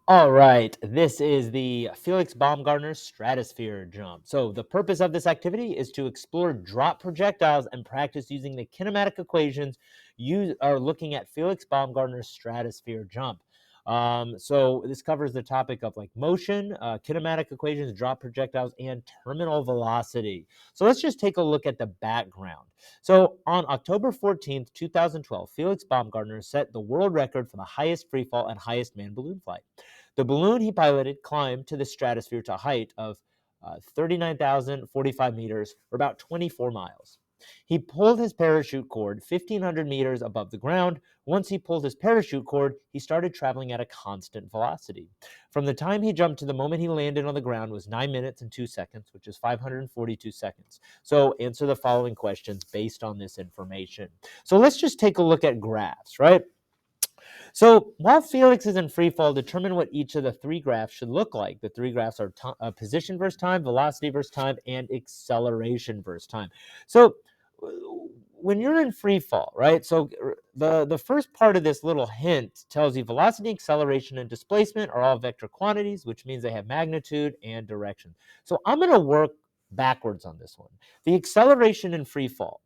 All right, this is the Felix Baumgartner Stratosphere jump. So the purpose of this activity is to explore drop projectiles and practice using the kinematic equations you are looking at Felix Baumgartner's Stratosphere jump. So this covers the topic of like motion, kinematic equations, drop projectiles, and terminal velocity. So let's just take a look at the background. So on October 14th, 2012, Felix Baumgartner set the world record for the highest freefall and highest manned balloon flight. The balloon he piloted climbed to the stratosphere to a height of 39,045 meters, or about 24 miles. He pulled his parachute cord 1,500 meters above the ground. Once he pulled his parachute cord, he started traveling at a constant velocity. From the time he jumped to the moment he landed on the ground was 9 minutes and 2 seconds, which is 542 seconds. So answer the following questions based on this information. So let's just take a look at graphs, right? So while Felix is in free fall, determine what each of the three graphs should look like. The three graphs are position versus time, velocity versus time, and acceleration versus time. So when you're in free fall, right? So the first part of this little hint tells you velocity, acceleration, and displacement are all vector quantities, which means they have magnitude and direction. So I'm going to work backwards on this one. The acceleration in free fall,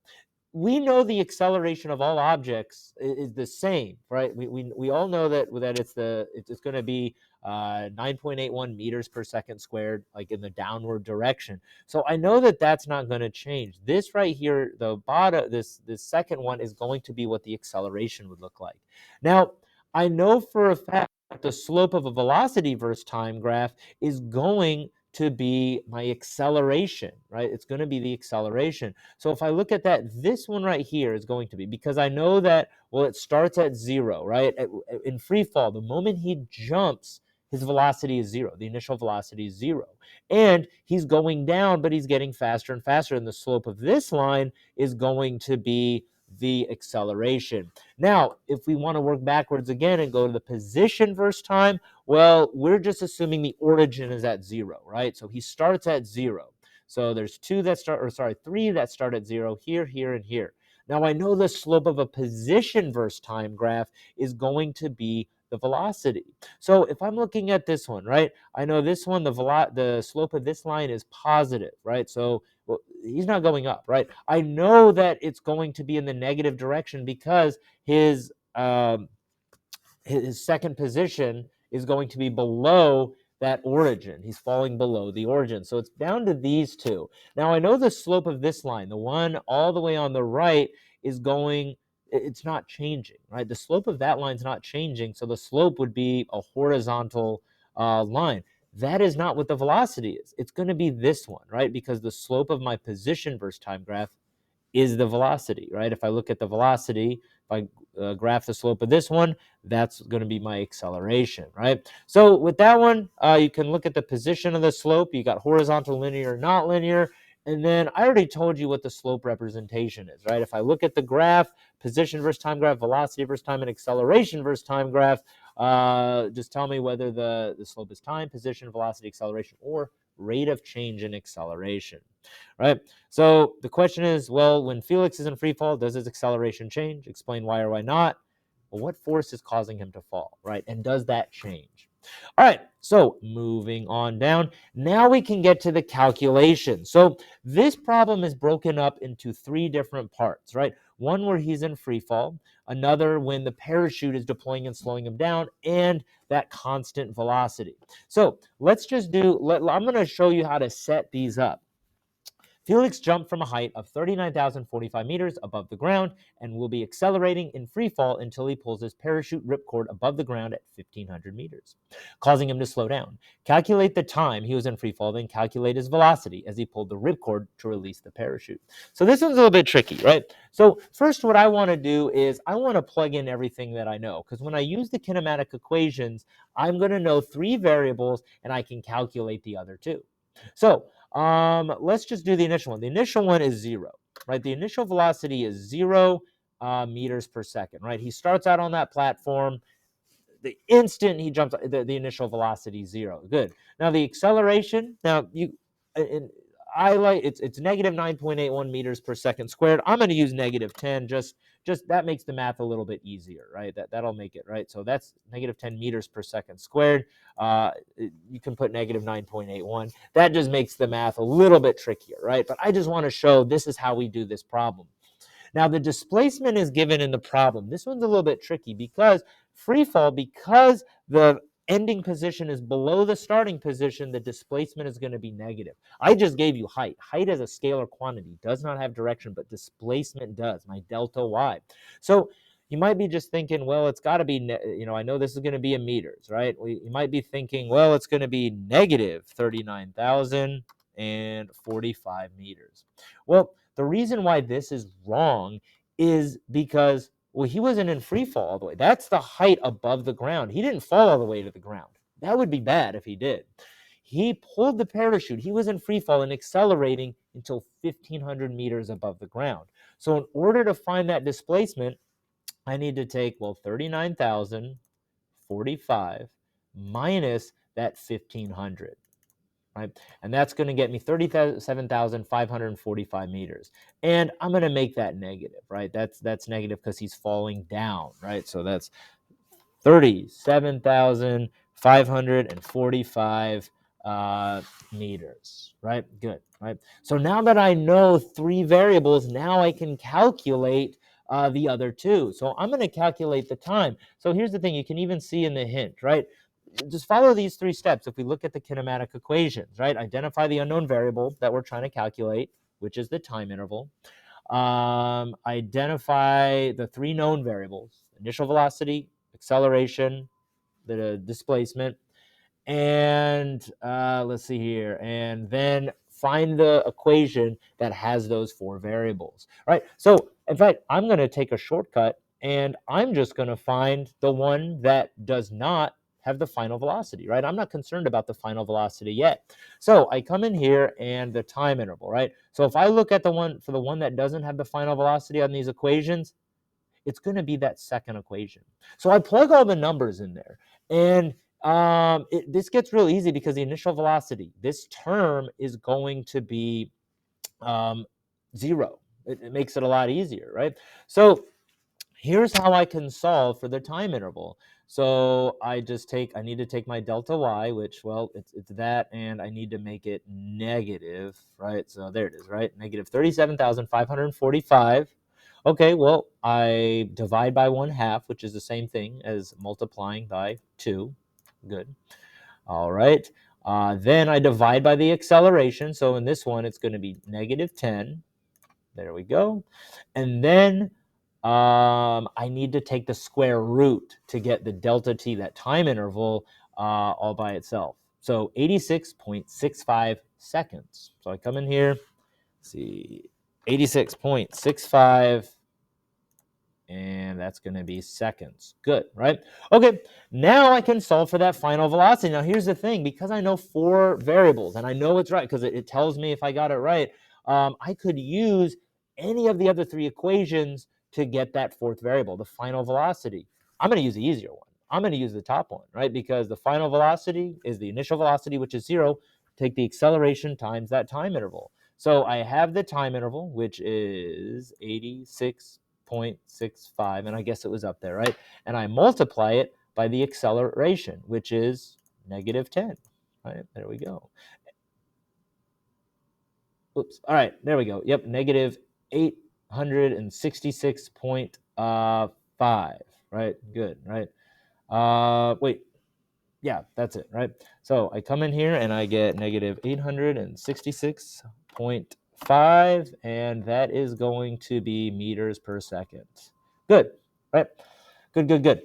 we know the acceleration of all objects is the same, right? We all know that it's going to be 9.81 meters per second squared, like in the downward direction. So I know that that's not going to change. This right here, the bottom, this second one is going to be what the acceleration would look like. Now, I know for a fact the slope of a velocity versus time graph is going to be my acceleration, right? It's going to be the acceleration. So if I look at that, this one right here is going to be, because I know that, well, it starts at 0, right? In free fall, the moment he jumps, his velocity is 0. The initial velocity is 0. And he's going down, but he's getting faster and faster. And the slope of this line is going to be the acceleration. Now, if we want to work backwards again and go to the position versus time, well, we're just assuming the origin is at 0, right? So he starts at 0. So there's three that start at 0, here, here, and here. Now I know the slope of a position versus time graph is going to be the velocity. So if I'm looking at this one, right, I know this one, the slope of this line is positive, right? So well, he's not going up, right? I know that it's going to be in the negative direction because his second position is going to be below that origin. He's falling below the origin. So it's down to these two. Now I know the slope of this line, the one all the way on the right, is going, it's not changing, right? The slope of that line's not changing. So the slope would be a horizontal line. That is not what the velocity is. It's going to be this one, right? Because the slope of my position versus time graph is the velocity, right? If I look at the velocity, if I graph the slope of this one, that's going to be my acceleration, right? So with that one, you can look at the position of the slope. You got horizontal, linear, not linear. And then I already told you what the slope representation is, right? If I look at the graph, position versus time graph, velocity versus time, and acceleration versus time graph, just tell me whether the slope is time, position, velocity, acceleration, or rate of change in acceleration, right? So the question is, well, when Felix is in free fall, does his acceleration change? Explain why or why not. Well, what force is causing him to fall, right? And does that change? All right, so moving on down, now we can get to the calculation. So this problem is broken up into three different parts, right? One where he's in free fall, another when the parachute is deploying and slowing him down, and that constant velocity. So let's just I'm going to show you how to set these up. Felix jumped from a height of 39,045 meters above the ground and will be accelerating in free fall until he pulls his parachute ripcord above the ground at 1,500 meters, causing him to slow down. Calculate the time he was in free fall, then calculate his velocity as he pulled the ripcord to release the parachute. So this one's a little bit tricky, right? So first, what I want to do is I want to plug in everything that I know, because when I use the kinematic equations, I'm going to know three variables and I can calculate the other two. So let's just do the initial one. The initial one is 0, right? The initial velocity is 0 meters per second, right? He starts out on that platform. The instant he jumps, the initial velocity is 0. Good. Now the acceleration. Now and I like it's negative 9.81 meters per second squared. I'm going to use negative 10. Just that makes the math a little bit easier, right? That'll make it right. So that's negative 10 meters per second squared. You can put negative 9.81. That just makes the math a little bit trickier, right? But I just want to show this is how we do this problem. Now, the displacement is given in the problem. This one's a little bit tricky because free fall, because the ending position is below the starting position, the displacement is going to be negative. I just gave you height. Height is a scalar quantity, does not have direction, but displacement does, my delta y. So you might be just thinking, well, it's got to be, I know this is going to be in meters, right? You might be thinking, well, it's going to be negative 39,045 meters. Well, the reason why this is wrong is because, well, he wasn't in free fall all the way. That's the height above the ground. He didn't fall all the way to the ground. That would be bad if he did. He pulled the parachute. He was in free fall and accelerating until 1,500 meters above the ground. So in order to find that displacement, I need to take, well, 39,045 minus that 1,500. Right? And that's going to get me 37,545 meters. And I'm going to make that negative, right? That's negative because he's falling down, right? So that's 37,545 meters, right? Good, right? So now that I know three variables, now I can calculate the other two. So I'm going to calculate the time. So here's the thing, you can even see in the hint, right? Just follow these three steps. If we look at the kinematic equations, right? Identify the unknown variable that we're trying to calculate, which is the time interval. Identify the three known variables: initial velocity, acceleration, the displacement, and let's see here, and then find the equation that has those four variables, right? So in fact, I'm going to take a shortcut and I'm just going to find the one that does not have the final velocity, right? I'm not concerned about the final velocity yet. So I come in here and the time interval, right? So if I look at the one that doesn't have the final velocity on these equations, it's going to be that second equation. So I plug all the numbers in there, and this gets real easy because the initial velocity, this term is going to be 0. It makes it a lot easier, right? So here's how I can solve for the time interval. So I need to take my delta y, which, well, it's that, and I need to make it negative, right? So there it is, right? Negative 37,545. Okay, well, I divide by 1/2, which is the same thing as multiplying by 2. Good. All right. Then I divide by the acceleration. So in this one, it's going to be negative 10. There we go. And then I need to take the square root to get the delta t, that time interval, all by itself. So 86.65 seconds. So I come in here, see, 86.65, and that's going to be seconds. Good, right? Okay, now I can solve for that final velocity. Now here's the thing, because I know four variables and I know it's right because it tells me if I got it right, I could use any of the other three equations to get that fourth variable, the final velocity. I'm going to use the easier one. I'm going to use the top one, right? Because the final velocity is the initial velocity, which is 0. Take the acceleration times that time interval. So I have the time interval, which is 86.65, and I guess it was up there, right? And I multiply it by the acceleration, which is negative 10, right? There we go. Oops. All right, there we go. Yep, negative 866.5, right? Good, right? Wait, yeah, that's it, right? So I come in here and I get negative 866.5, and that is going to be meters per second. Good, right? Good.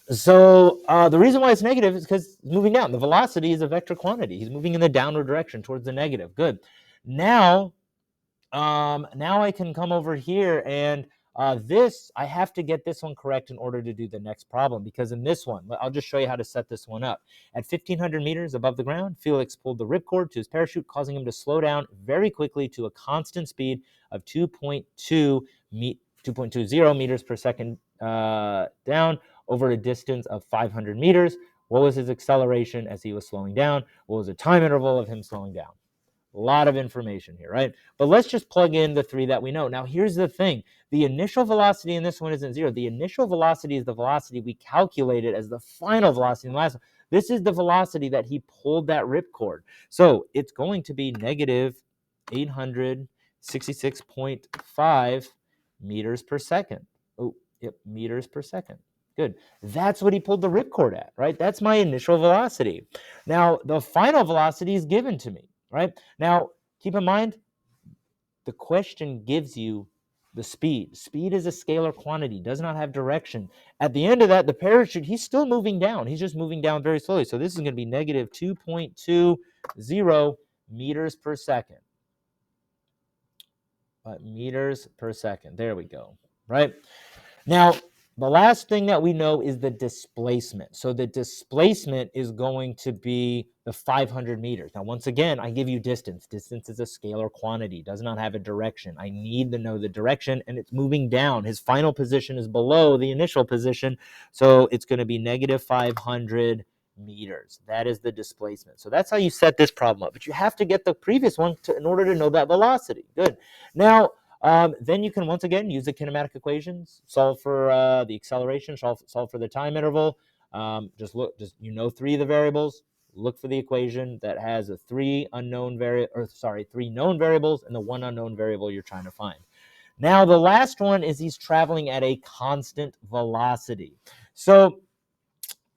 So the reason why it's negative is because it's moving down. The velocity is a vector quantity. He's moving in the downward direction towards the negative. Good. Now I can come over here and I have to get this one correct in order to do the next problem, because in this one, I'll just show you how to set this one up. At 1,500 meters above the ground, Felix pulled the ripcord to his parachute, causing him to slow down very quickly to a constant speed of 2.20 meters per second down over a distance of 500 meters. What was his acceleration as he was slowing down? What was the time interval of him slowing down? A lot of information here, right? But let's just plug in the 3 that we know. Now, here's the thing. The initial velocity in this one isn't 0. The initial velocity is the velocity we calculated as the final velocity in the last one. This is the velocity that he pulled that ripcord. So it's going to be negative 866.5 meters per second. Oh, yep, meters per second. Good. That's what he pulled the ripcord at, right? That's my initial velocity. Now, the final velocity is given to me, right? Now, keep in mind, the question gives you the speed. Speed is a scalar quantity, does not have direction. At the end of that, the parachute, he's still moving down. He's just moving down very slowly. So this is going to be negative 2.20 meters per second. Meters per second. There we go, right? Now, the last thing that we know is the displacement. So the displacement is going to be the 500 meters. Now, once again, I give you distance. Distance is a scalar quantity, does not have a direction. I need to know the direction, and it's moving down. His final position is below the initial position, so it's going to be negative 500 meters. That is the displacement. So that's how you set this problem up. But you have to get the previous one in order to know that velocity. Good. Now, then you can once again use the kinematic equations, solve for the acceleration, solve for the time interval. Just 3 of the variables. Look for the equation that has three known variables and the 1 unknown variable you're trying to find. Now the last one is he's traveling at a constant velocity. So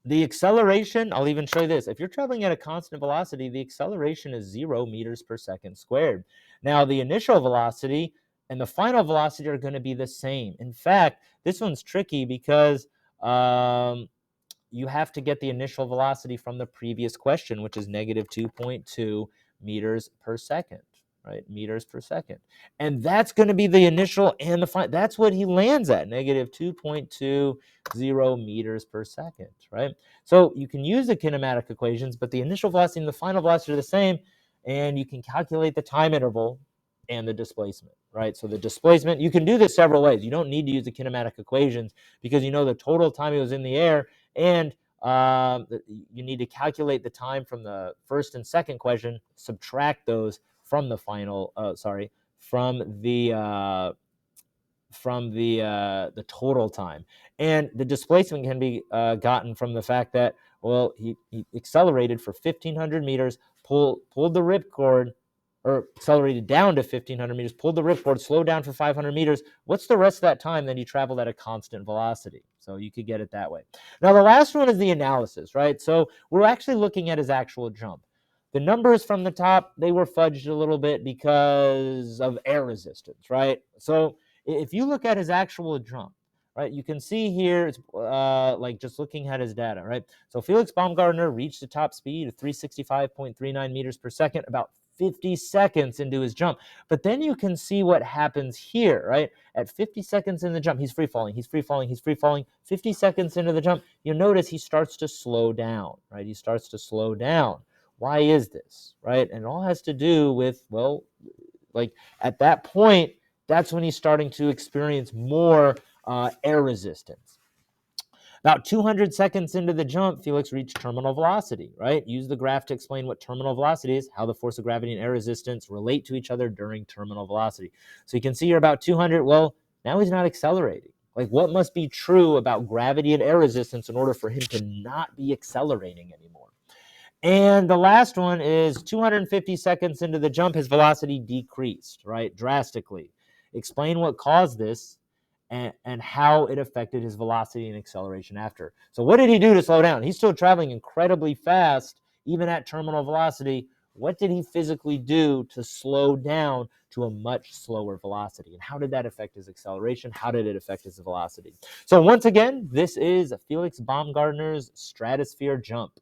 the acceleration, I'll even show you this. If you're traveling at a constant velocity, the acceleration is 0 meters per second squared. Now the initial velocity and the final velocity are going to be the same. In fact, this one's tricky because you have to get the initial velocity from the previous question, which is negative 2.2 meters per second, right? Meters per second. And that's going to be the initial and the final. That's what he lands at, negative 2.20 meters per second, right? So you can use the kinematic equations, but the initial velocity and the final velocity are the same, and you can calculate the time interval and the displacement, right? So the displacement, you can do this several ways. You don't need to use the kinematic equations because you know the total time it was in the air, and you need to calculate the time from the first and second question, subtract those from the final, from the total time. And the displacement can be gotten from the fact that, well, he accelerated for 1,500 meters, pulled the ripcord, or accelerated down to 1,500 meters, pulled the ripcord, slowed down for 500 meters. What's the rest of that time? Then he traveled at a constant velocity. So you could get it that way. Now, the last one is the analysis, right? So we're actually looking at his actual jump. The numbers from the top, they were fudged a little bit because of air resistance, right? So if you look at his actual jump, right, you can see here, it's like just looking at his data, right? So Felix Baumgartner reached the top speed of 365.39 meters per second about 50 seconds into his jump. But then you can see what happens here, right? At 50 seconds in the jump, he's free falling. 50 seconds into the jump, you'll notice he starts to slow down, right? He starts to slow down. Why is this, right? And it all has to do with, well, like at that point, that's when he's starting to experience more air resistance. About 200 seconds into the jump, Felix reached terminal velocity, right? Use the graph to explain what terminal velocity is, how the force of gravity and air resistance relate to each other during terminal velocity. So you can see you're about 200. Well, now he's not accelerating. Like, what must be true about gravity and air resistance in order for him to not be accelerating anymore? And the last one is 250 seconds into the jump, his velocity decreased, right, drastically. Explain what caused this and how it affected his velocity and acceleration after. So what did he do to slow down? He's still traveling incredibly fast, even at terminal velocity. What did he physically do to slow down to a much slower velocity? And how did that affect his acceleration? How did it affect his velocity? So once again, this is Felix Baumgartner's Stratosphere jump.